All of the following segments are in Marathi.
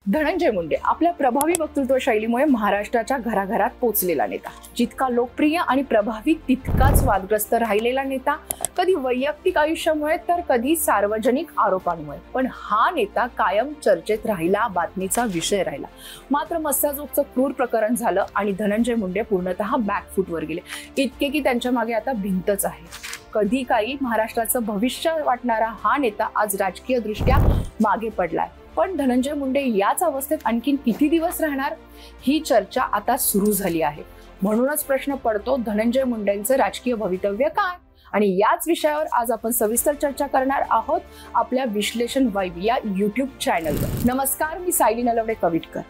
धनंजय मुंडे आपल्या प्रभावी वक्तृत्व शैलीमुळे महाराष्ट्राच्या घराघरात पोचलेला नेता, जितका लोकप्रिय आणि प्रभावी तितकाच वादग्रस्त राहिलेला नेता, कधी वैयक्तिक आयुष्यामुळे तर कधी सार्वजनिक आरोपांमुळे, पण हा नेता कायम चर्चेत राहिला, बातमीचा विषय राहिला। मात्र मस्साजोगचं क्रूर प्रकरण झालं आणि धनंजय मुंडे पूर्णतः बॅकफूटवर गेले, इतके की त्यांच्या मागे आता भिंतच आहे। कधी काही महाराष्ट्राचं भविष्य वाटणारा हा नेता आज राजकीय दृष्ट्या मागे पडलाय, पण धनंजय मुंडे याच अवस्थेत आणखीन किती दिवस राहणार, ही चर्चा आता सुरू झाली आहे। म्हणूनच प्रश्न पडतो, धनंजय मुंडेंचं राजकीय भवितव्य काय? आणि याच विषयावर आज आपण सविस्तर चर्चा करणार आहोत आपल्या विश्लेषण वाइब या YouTube चॅनलवर। नमस्कार, मी सायली नलवडे कविटकर।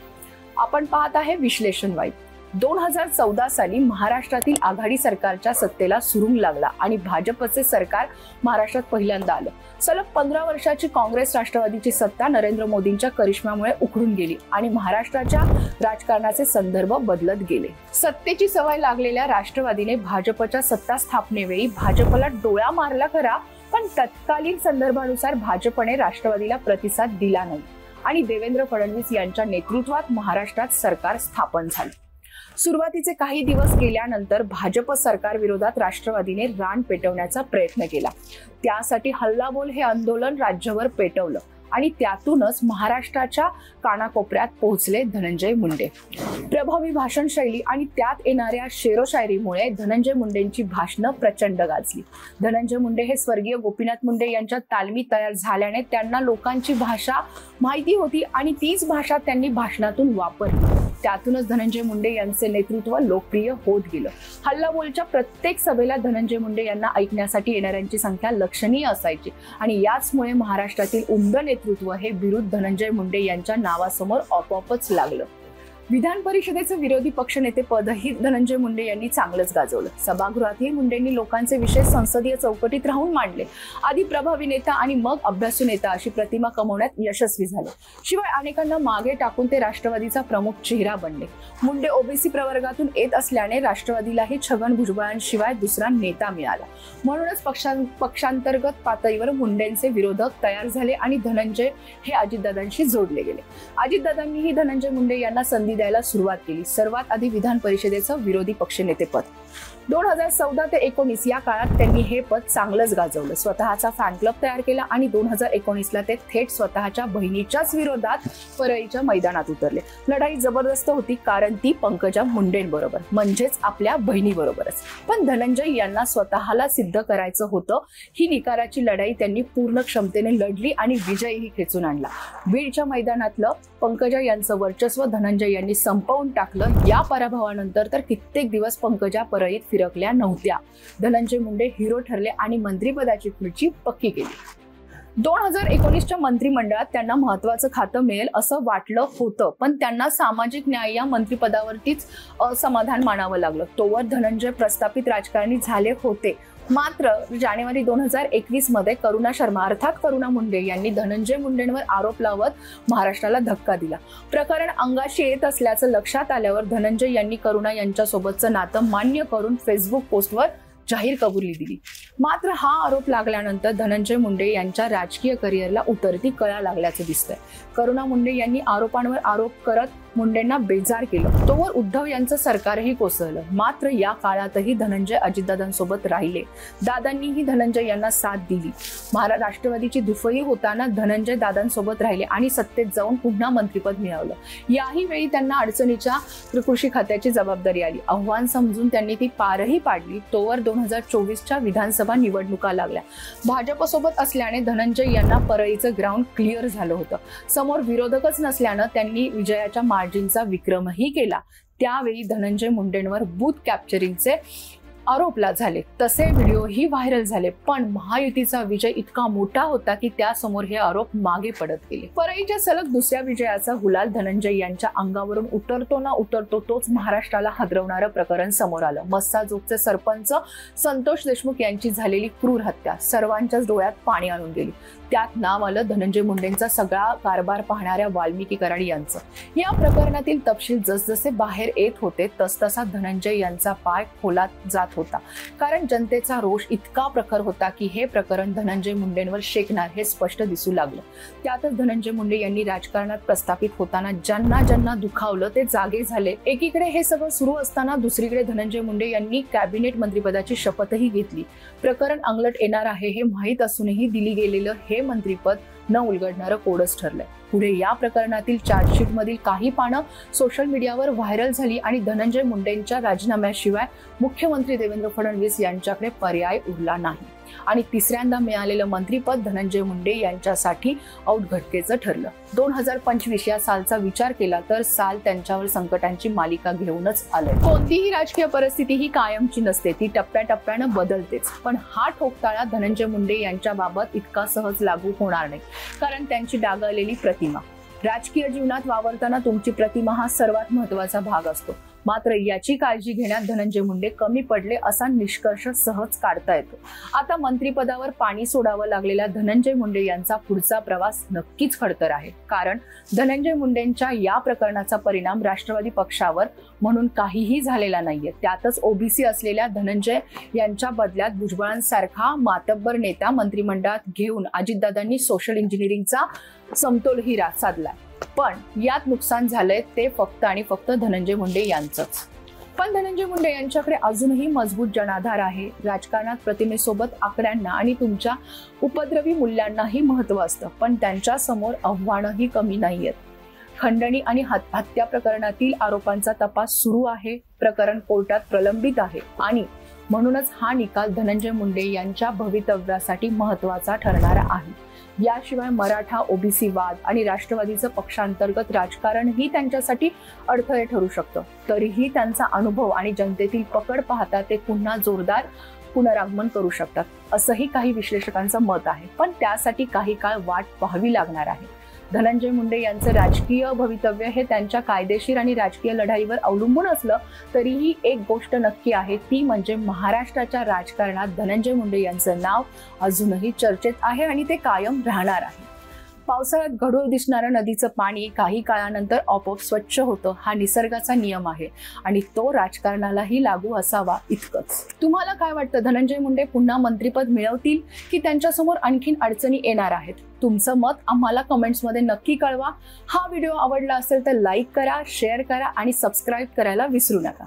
आपण पाहत आहे विश्लेषण वाइब। 2014 साली महाराष्ट्रातील आघाडी सरकारच्या सत्तेला सुरुंग लागला आणि भाजपचे सरकार महाराष्ट्रात पहिल्यांदा आलं। सलग 15 वर्षाची काँग्रेस राष्ट्रवादीची सत्ता नरेंद्र मोदींच्या करिश्म्यामुळे उखडून गेली आणि महाराष्ट्राच्या राजकारणाचे संदर्भ बदलत गेले। सत्तेची सवय लागलेल्या राष्ट्रवादीने भाजपच्या सत्ता स्थापनेवेळी भाजपला डोळा मारला खरा, पण तत्कालीन संदर्भानुसार भाजपने राष्ट्रवादीला प्रतिसाद दिला नाही आणि देवेंद्र फडणवीस यांच्या नेतृत्वात महाराष्ट्रात सरकार स्थापन झाले। सुरुवातीचे काही दिवस गेल्यानंतर भाजप सरकार विरोधात राष्ट्रवादीने रान पेटवण्याचा प्रयत्न केला। त्यासाठी हल्लाबोल हे आंदोलन राज्यभर पेटवलं आणि त्यातूनच महाराष्ट्राच्या कानाकोपऱ्यात पोहोचले धनंजय मुंडे। प्रभावी भाषण शैली आणि त्यात येणाऱ्या शेरोशायरीमुळे धनंजय मुंडेंची भाषणं प्रचंड गाजली। धनंजय मुंडे हे स्वर्गीय गोपीनाथ मुंडे यांच्या तालमी तयार झाल्याने त्यांना लोकांची भाषा माहिती होती आणि तीच भाषा त्यांनी भाषणातून वापरली। त्यातूनच धनंजय मुंडे यांचे नेतृत्व लोकप्रिय होत गेलं। हल्लाबोलच्या प्रत्येक सभेला धनंजय मुंडे यांना ऐकण्यासाठी येणाऱ्यांची संख्या लक्षणीय असायची आणि याचमुळे महाराष्ट्रातील उमदं नेतृत्व हे बिरुद धनंजय मुंडे यांच्या नावासमोर आपोआपच लागलं। विधान परिषदेचे विरोधी पक्षनेते पदही धनंजय मुंडे यांनी चांगलंच गाजवलं। सभागृहातही मुंडेंनी लोकांचे विषय संसदीय चौकटीत राहून मांडले। आधी प्रभावी नेता आणि मग अभ्यासू नेता अशी प्रतिमा कमवण्यात यशस्वी झाले। शिवाय अनेकांना मागे टाकून ते राष्ट्रवादीचा प्रमुख चेहरा बनले। मुंडे ओबीसी प्रवर्गातून येत असल्याने राष्ट्रवादीलाही छगन भुजबळांशिवाय दुसरा नेता मिळाला। म्हणूनच पक्षांतर्गत पातळीवर मुंडेंचे विरोधक तयार झाले आणि धनंजय हे अजितदादांशी जोडले गेले। अजितदादांनीही धनंजय मुंडे यांना संधी द्यायला सुरुवात केली। सर्वात आधी विधान परिषदेचं विरोधी पक्षनेतेपद 2014 ते 19 या काळात त्यांनी हे पद चांगलंच गाजवलं। स्वतःचा फॅन क्लब तयार केला आणि 2019ला ते थेट स्वतःच्या बहिणीच्याच विरोधात परळीच्या मैदानात उतरले। लढाई जबरदस्त होती, कारण ती पंकजा मुंडेंबरोबर, म्हणजेच आपल्या बहिणीबरोबरच। पण धनंजय यांना स्वतःला सिद्ध करायचं होतं। ही निकाराची लढाई त्यांनी पूर्ण क्षमतेने लढली आणि विजयही खेचून आणला। बीडच्या मैदानातलं पंकजा यांचं वर्चस्व धनंजय यांनी संपवून टाकलं। या पराभवानंतर तर कित्येक दिवस पंकजा परळीत फिरकल्या नव्हत्या। धनंजय मुंडे हिरो ठरले आणि मंत्रिपदाची खुर्ची पक्की केली। 2019च्या मंत्रिमंडळात त्यांना महत्वाचं खातं मिळेल असं वाटलं होतं, पण त्यांना सामाजिक न्याय या मंत्रिपदावरतीच असमाधान मानावं लागलं। तोवर धनंजय प्रस्थापित राजकारणी झाले होते। मात्र जानेवारी 2021 मध्ये करुणा शर्मा अर्थात करुणा मुंडे यांनी धनंजय मुंडेंवर आरोप लावत महाराष्ट्राला धक्का दिला। प्रकरण अंगाशी येत असल्याचं लक्षात आल्यावर धनंजय यांनी करुणा यांच्यासोबतचं नातं मान्य करून फेसबुक पोस्टवर जाहीर कबुली दिली। मात्र हा आरोप लागल्यानंतर धनंजय मुंडे यांच्या राजकीय करिअरला उतरती कळा लागल्याचं दिसतंय। करुणा मुंडे यांनी आरोपांवर आरोप करत मुंडेंना बेजार केलं। तोवर उद्धव यांचं सरकारही कोसळलं। मात्र या काळातही धनंजय अजितदादांसोबत राहिले। दादांनीही धनंजय यांना साथ दिली। राष्ट्रवादीची दुफई होताना धनंजय दादांसोबत राहिले आणि सत्तेत जाऊन पुन्हा मंत्रिपद मिळवलं। याही वेळी त्यांना अडचणीच्या कृषी खात्याची जबाबदारी आली। आव्हान समजून त्यांनी ती पारही पाडली। तोवर 2024च्या विधानसभा निवडणुका लागल्या। भाजपसोबत असल्याने धनंजय यांना परळीचं ग्राउंड क्लिअर झालं होतं। समोर विरोधकच नसल्यानं त्यांनी विजयाच्या मार्जिनचा विक्रमही केला। त्यावेळी धनंजय मुंडेंवर बूथ कॅप्चरिंगचे आरोप झाले, तसे व्हिडिओही व्हायरल झाले। पण महायुतीचा विजय इतका मोठा होता की त्यासमोर हे आरोप मागे पडत गेले। परळीच्या सलग दुसऱ्या विजयाचा गुलाल धनंजय यांच्या अंगावरून उतरतो ना उतरतो तोच महाराष्ट्राला हादरवणारं प्रकरण समोर आलं। मस्साजोगचे सरपंच संतोष देशमुख यांची झालेली क्रूर हत्या सर्वांच्याच डोळ्यात पाणी आणून गेली। त्यात नाव आलं धनंजय मुंडेंचा सगळा कारभार पाहणाऱ्या वाल्मिकी कराड यांचं। या प्रकरणातील तपशील जसजसे बाहेर येत होते तसतसा धनंजय यांचा पाय खोलात जात होता, कारण जनतेचा रोष इतका प्रखर होता की हे प्रकरण धनंजय मुंडेंवर शेकणार हे स्पष्ट दिसू लागलं। त्यातच धनंजय मुंडे यांनी राजकारणात प्रस्थापित होताना ज्यांना ज्यांना दुखावलं ते जागे झाले। एकीकडे हे सगळं सुरू असताना दुसरीकडे धनंजय मुंडे यांनी कॅबिनेट मंत्रिपदाची शपथही घेतली। प्रकरण अंगलट येणार आहे हे माहीत असूनही दिली गेलेलं हे मंत्रिपद न उलगडणारं कोडच ठरलंय। पुढे या प्रकरणातील चार्जशीट मधील काही पानं सोशल मीडियावर व्हायरल झाली आणि धनंजय मुंडेंच्या राजीनाम्याशिवाय मुख्यमंत्री देवेंद्र फडणवीस यांच्याकडे पर्याय उरला नाही आणि तिसऱ्यांदा मिळालेलं मंत्रिपद धनंजय मुंडे यांच्यासाठी औटघटकेचं ठरलं। 2025 या सालचा विचार केला तर साल त्यांच्यावर संकटांची मालिका घेऊनच आलंय। कोणतीही राजकीय परिस्थिती ही कायमची नसते, ती टप्प्याटप्प्यानं बदलतेच। पण हा ठोकताळा धनंजय मुंडे यांच्या बाबत इतका सहज लागू होणार नाही, कारण त्यांची डागाळलेली प्रतिमा, राजकीय जीवनात वावरताना तुमची प्रतिमा हा सर्वात महत्त्वाचा भाग असतो। मात्र याची काळजी घेण्यात धनंजय मुंडे कमी पडले असा निष्कर्ष सहज काढता येतो। आता मंत्रिपदावर पाणी सोडावं लागलेल्या धनंजय मुंडे यांचा पुढचा प्रवास नक्कीच खडतर आहे, कारण धनंजय मुंडेंच्या या प्रकरणाचा परिणाम राष्ट्रवादी पक्षावर म्हणून काहीही झालेला नाहीये। त्यातच ओबीसी असलेल्या धनंजय यांच्या बदल्यात भुजबळांसारखा मातब्बर नेता मंत्रिमंडळात घेऊन अजितदादांनी सोशल इंजिनिअरिंगचा समतोल हिरा साधलाय। पण यात नुकसान झालंय ते फक्त आणि फक्त धनंजय मुंडे यांचंच। पण धनंजय मुंडे यांच्याकडे अजूनही मजबूत जनाधार आहे। राजकारणात प्रतिमेसोबत आकड्यांना आणि तुमच्या उपद्रवी मूल्यांनाही महत्त्व असतं, पण त्यांच्या समोर आव्हानंही कमी नाहीयेत। खंडणी आणि हत्या प्रकरणातील आरोपांचा तपास सुरू आहे, प्रकरण कोर्टात प्रलंबित आहे आणि म्हणूनच हा निकाल धनंजय मुंडे यांच्या भवितव्यासाठी महत्त्वाचा ठरणारा आहे। याशिवाय मराठा ओबीसी वाद आणि राष्ट्रवादीचं पक्षांतर्गत राजकारणही त्यांच्यासाठी अडथळे ठरू शकतं। तरीही त्यांचा अनुभव आणि जनतेतील पकड पाहता ते पुन्हा जोरदार पुनरागमन करू शकतात, असंही काही विश्लेषकांचं मत आहे। पण त्यासाठी काही काळ वाट पाहावी लागणार आहे। धनंजय मुंडे यांचं राजकीय भवितव्य हे त्यांच्या कायदेशीर आणि राजकीय लढाईवर अवलंबून असलं तरीही एक गोष्ट नक्की आहे, ती म्हणजे महाराष्ट्राच्या राजकारणात धनंजय मुंडे यांचं नाव अजूनही चर्चेत आहे आणि ते कायम राहणार आहे। पावसाळ्यात गढूळ दिसणारं नदीचं पाणी काही काळानंतर आपोआप स्वच्छ होतं, हा निसर्गाचा नियम आहे आणि तो राजकारणालाही लागू असावा इतकंच। तुम्हाला काय वाटतं, धनंजय मुंडे पुन्हा मंत्रिपद मिळवतील की त्यांच्यासमोर आणखीन अडचणी येणार आहेत? तुमचं मत आम्हाला कमेंट्समध्ये नक्की कळवा। हा व्हिडिओ आवडला असेल तर लाईक करा, शेअर करा आणि सबस्क्राईब करायला विसरू नका।